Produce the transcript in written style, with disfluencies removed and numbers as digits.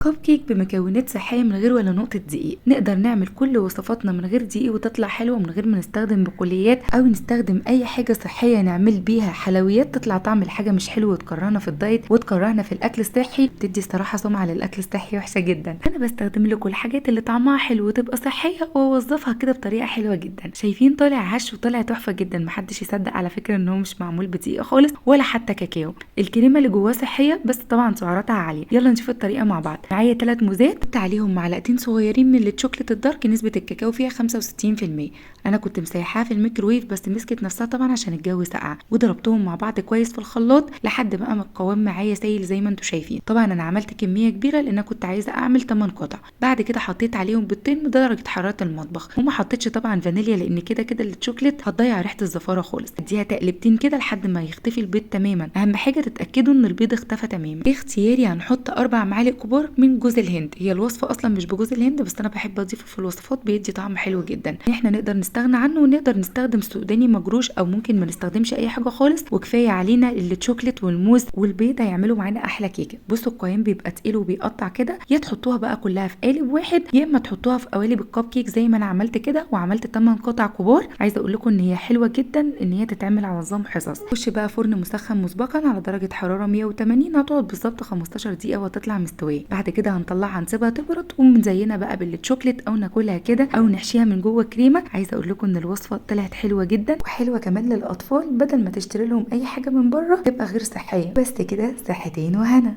كب كيك بمكونات صحية من غير ولا نقطة دقيق. نقدر نعمل كل وصفاتنا من غير دقيق وتطلع حلوة من غير ما نستخدم بقوليات او نستخدم اي حاجة صحية نعمل بيها حلويات تطلع طعم الحاجة مش حلو وتكرهنا في الدايت وتكرهنا في الاكل الصحي، بتدي الصراحة سمعة للاكل الصحي وحشة جدا. انا بستخدم لكم الحاجات اللي طعمها حلو وتبقى صحية واوظفها كده بطريقة حلوة جدا. شايفين طالع هش وطالع تحفة جدا، محدش يصدق على فكرة ان هو مش معمول بدقيق خالص ولا حتى كاكاو. الكريمة اللي جواه صحية بس طبعا سعراتها عالية. يلا نشوف الطريقة مع بعض. معايا 3 موزات، حط عليهم معلقتين صغيرين من الشوكليت الدارك، نسبة الكاكاو فيها 65%. انا كنت مسيحاها في الميكروويف بس مسكت نفسها طبعا عشان الجو ساقع، وضربتهم مع بعض كويس في الخلاط لحد ما قام القوام معايا سايل زي ما انتم شايفين. طبعا انا عملت كمية كبيرة لان كنت عايزة اعمل 8 قطع. بعد كده حطيت عليهم بيضتين بدرجة حرارة المطبخ، وما حطيتش طبعا فانيليا لان كده كده الشوكليت هتضيع ريحة الزفارة خالص. اديها تقلبتين كده لحد ما يختفي البيض تماما. اهم حاجة تتأكدوا ان البيض اختفى تماما. اختياري هنحط 4 معالق كبار من جوز الهند. هي الوصفة اصلا مش بجوز الهند بس انا بحب اضيفه في الوصفات، بيدي طعم حلو جدا. احنا نقدر نستغنى عنه ونقدر نستخدم سوداني مجروش او ممكن ما نستخدمش اي حاجه خالص، وكفايه علينا الشوكليت والموز والبيض هيعملوا معانا احلى كيكه. بصوا القوام بيبقى تقيل وبيقطع كده، يا تحطوها بقى كلها في قالب واحد يا اما تحطوها في قوالب الكب كيك زي ما انا عملت كده وعملت 8 قطع كبار. عايزه اقول لكم ان هي حلوه جدا ان هي تتعمل على نظام حصص. خش بقى فرن مسخن مسبقا على درجه حراره 180، هتقعد بالظبط 15 دقيقه وتطلع مستويه. بعد كده هنطلعها نسيبها تبرد ونزينها بقى بالشوكليت او ناكلها كده او نحشيها من جوه كريمه. عايزه اقول لكم ان الوصفه طلعت حلوه جدا وحلوه كمان للاطفال، بدل ما تشتري لهم اي حاجه من بره تبقى غير صحيه. بس كده صحتين وهنا.